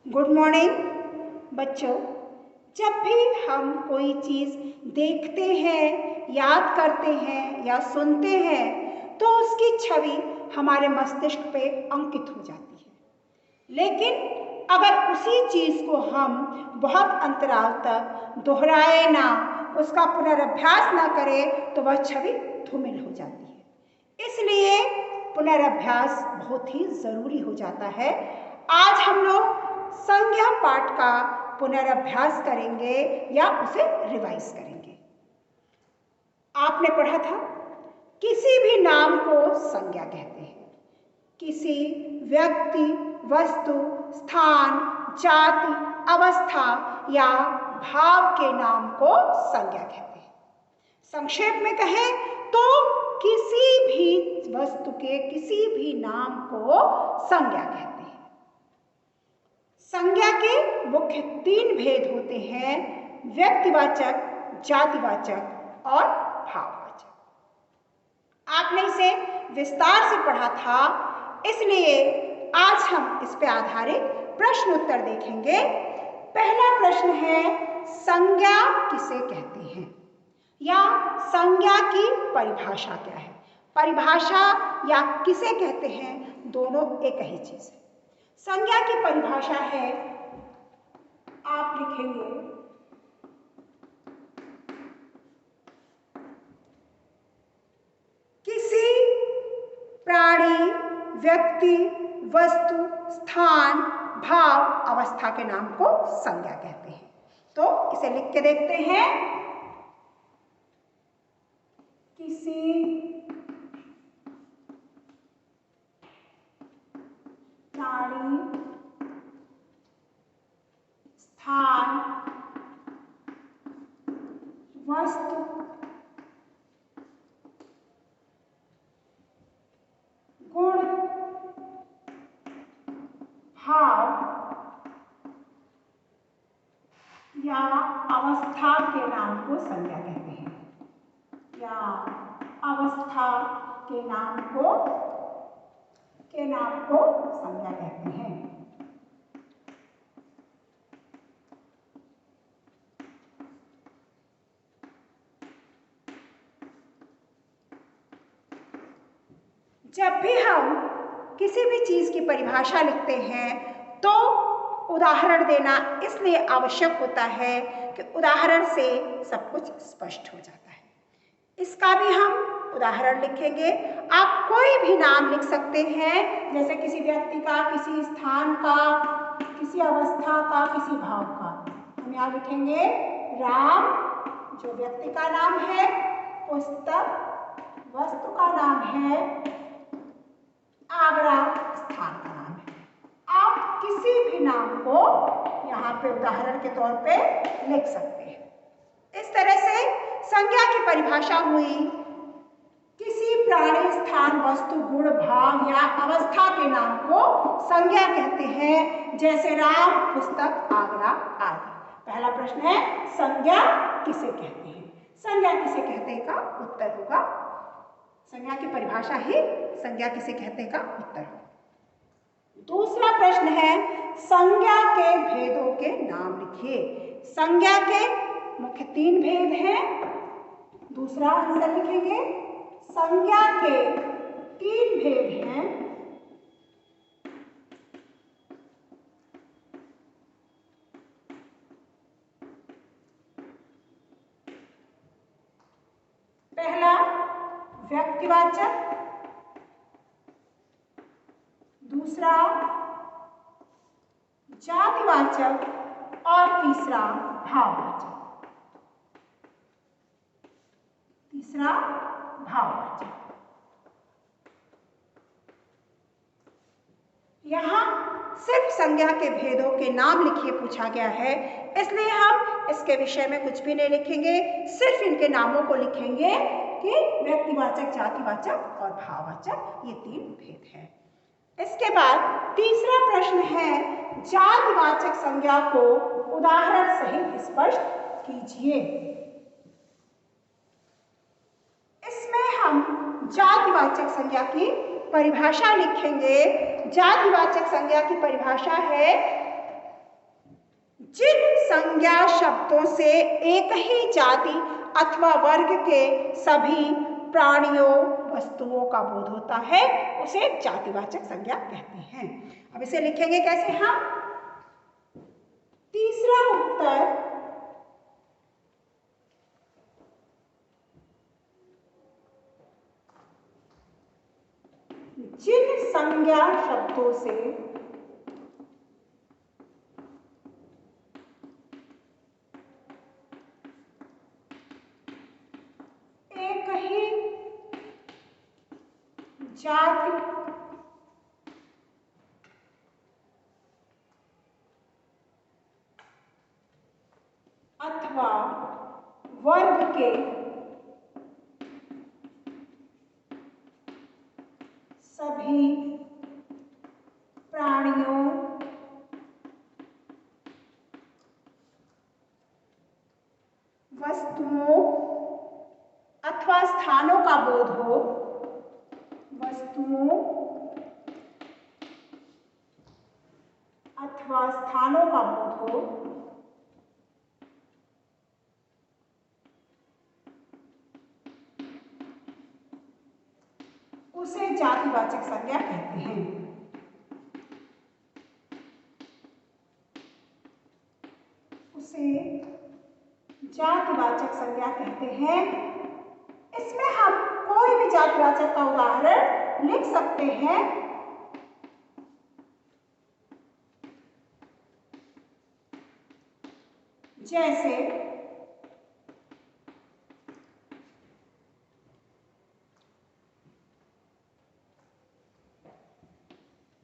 Good morning बच्चों। जब भी हम कोई चीज़ देखते हैं, याद करते हैं या सुनते हैं तो उसकी छवि हमारे मस्तिष्क पे अंकित हो जाती है। लेकिन अगर उसी चीज़ को हम बहुत अंतराल तक दोहराए ना, उसका पुनर्अभ्यास ना करें तो वह छवि धूमिल हो जाती है। इसलिए पुनर्अभ्यास बहुत ही ज़रूरी हो जाता है। आज हम लोग संज्ञा पाठ का पुनर्अभ्यास करेंगे या उसे रिवाइज करेंगे। आपने पढ़ा था किसी भी नाम को संज्ञा कहते हैं। किसी व्यक्ति, वस्तु, स्थान, जाति, अवस्था या भाव के नाम को संज्ञा कहते हैं। संक्षेप में कहें तो किसी भी वस्तु के किसी भी नाम को संज्ञा कहते हैं। संज्ञा के मुख्य 3 भेद होते हैं: व्यक्तिवाचक, जातिवाचक और भाववाचक। आपने इसे विस्तार से पढ़ा था, इसलिए आज हम इस पर आधारित प्रश्न उत्तर देखेंगे। पहला प्रश्न है, संज्ञा किसे कहते हैं या संज्ञा की परिभाषा क्या है। परिभाषा या किसे कहते हैं, दोनों एक ही चीज है। संज्ञा की परिभाषा है, आप लिखेंगे किसी प्राणी, व्यक्ति, वस्तु, स्थान, भाव, अवस्था के नाम को संज्ञा कहते हैं। तो इसे लिख के देखते हैं। किसी प्राणी, स्थान, वस्तु, गुण, भाव या अवस्था के नाम को संज्ञा कहते हैं। या अवस्था के नाम को संज्ञा कहते हैं। जब भी हम किसी भी चीज की परिभाषा लिखते हैं तो उदाहरण देना इसलिए आवश्यक होता है कि उदाहरण से सब कुछ स्पष्ट हो जाता है। इसका भी हम उदाहरण लिखेंगे। आप कोई भी नाम लिख सकते हैं, जैसे किसी व्यक्ति का, किसी स्थान का, किसी अवस्था का, किसी भाव का। हम यहाँ लिखेंगे राम, जो व्यक्ति का नाम है, पुस्तक वस्तु का नाम है, आगरा स्थान का नाम है। आप किसी भी नाम को यहाँ पे उदाहरण के तौर पे लिख सकते हैं। इस तरह से संज्ञा की परिभाषा हुई किसी प्राणी, स्थान, वस्तु, गुण, भाव या अवस्था के नाम को संज्ञा कहते हैं, जैसे राम, पुस्तक, आगरा आदि। पहला प्रश्न है, संज्ञा किसे कहते हैं। संज्ञा किसे कहते हैं का उत्तर होगा, संज्ञा की परिभाषा ही संज्ञा किसे कहते हैं का उत्तर होगा। दूसरा प्रश्न है, संज्ञा के भेदों के नाम लिखिए। संज्ञा के मुख्य 3 भेद हैं। दूसरा आंसर लिखेंगे, संज्ञा के 3 भेद हैं। पहला व्यक्तिवाचक, दूसरा जातिवाचक और तीसरा भाववाचक। यहाँ सिर्फ संज्ञा के भेदों के नाम लिखिए पूछा गया है, इसलिए हम इसके विषय में कुछ भी नहीं लिखेंगे, सिर्फ इनके नामों को लिखेंगे कि व्यक्तिवाचक, जातिवाचक और भाववाचक, ये 3 भेद हैं। इसके बाद तीसरा प्रश्न है, जातिवाचक संज्ञा को उदाहरण सहित स्पष्ट कीजिए। इसमें हम जातिवाचक संज्ञा की परिभाषा लिखेंगे। जातिवाचक संज्ञा की परिभाषा है जिन संज्ञा शब्दों से एक ही जाति अथवा वर्ग के सभी प्राणियों वस्तुओं का बोध होता है उसे जातिवाचक संज्ञा कहते हैं। अब इसे लिखेंगे कैसे हम? तीसरा उत्तर, जिन संज्ञा शब्दों से एक ही जाति अथवा वर्ग के सभी प्राणियों वस्तुओं अथवा स्थानों का बोध हो, वस्तुओं अथवा स्थानों का बोध हो, उसे जातिवाचक संज्ञा कहते हैं। उसे जातिवाचक संज्ञा कहते हैं। इसमें हम कोई भी जातिवाचक का उदाहरण लिख सकते हैं। जैसे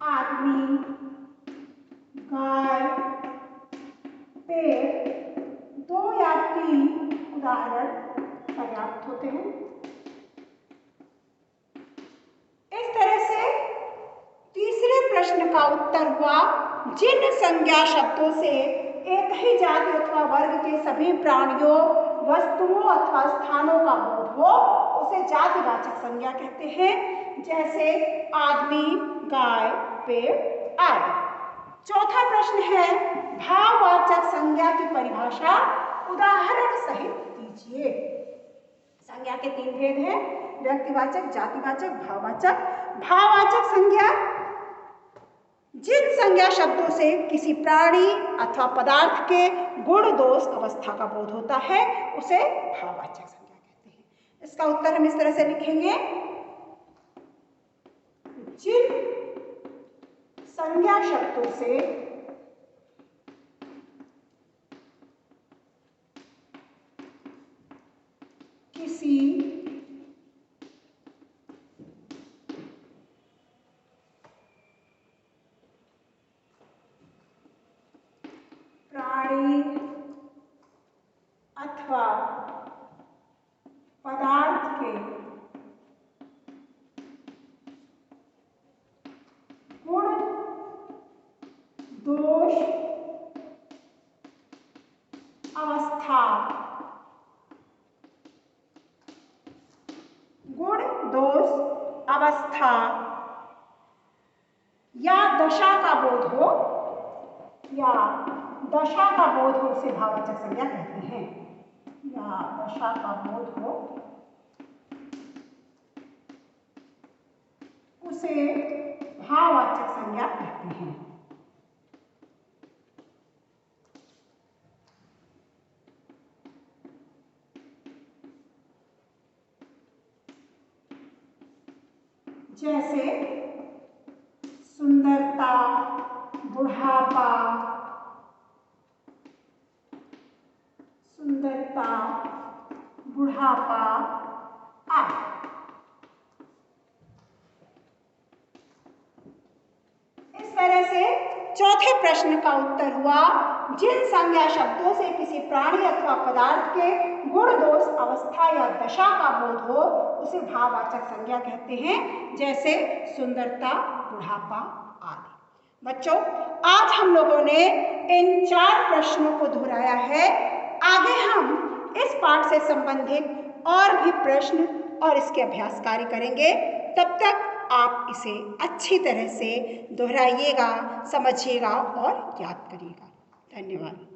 आदमी, गाय, पेड़, 2 या 3 उदाहरण पर्याप्त होते हैं। इस तरह से तीसरे प्रश्न का उत्तर हुआ, जिन संज्ञा शब्दों से एक ही जाति अथवा वर्ग के सभी प्राणियों वस्तुओं अथवा स्थानों का बोध हो उसे जातिवाचक संज्ञा कहते हैं। जैसे आदमी, गाय, पेड़ आदि। चौथा प्रश्न है, भाववाचक संज्ञा की परिभाषा उदाहरण सहित दीजिए। संज्ञा के 3 भेद हैं, व्यक्तिवाचक, जातिवाचक, भाववाचक। भाववाचक संज्ञा जिन संज्ञा शब्दों से किसी प्राणी अथवा पदार्थ के गुण, दोष, अवस्था का बोध होता है उसे भाववाचक संज्ञा कहते हैं। इसका उत्तर हम इस तरह से लिखेंगे, जिन संज्ञा शब्दों से किसी प्राणी अथवा पदार्थ के गुण, दोष, अवस्था, गुण, दोष, अवस्था या दशा का बोध हो, या दशा का बोध हो उसे भाववाचक संज्ञा कहते हैं। या दशा का बोध हो उसे भाववाचक संज्ञा कहते हैं। जैसे सुंदरता, बुढ़ापा, सुंदरता, बुढ़ापा आदि। इस तरह से चौथे प्रश्न का उत्तर हुआ, जिन संज्ञा शब्दों से किसी प्राणी अथवा पदार्थ के गुण, दोष, अवस्था या दशा का बोध हो उसे भाववाचक संज्ञा कहते हैं। जैसे सुंदरता, बुढ़ापा आदि। बच्चों, आज हम लोगों ने इन 4 प्रश्नों को दोहराया है। आगे हम इस पाठ से संबंधित और भी प्रश्न और इसके अभ्यास कार्य करेंगे। तब तक आप इसे अच्छी तरह से दोहराइएगा, समझिएगा और याद करिएगा। धन्यवाद।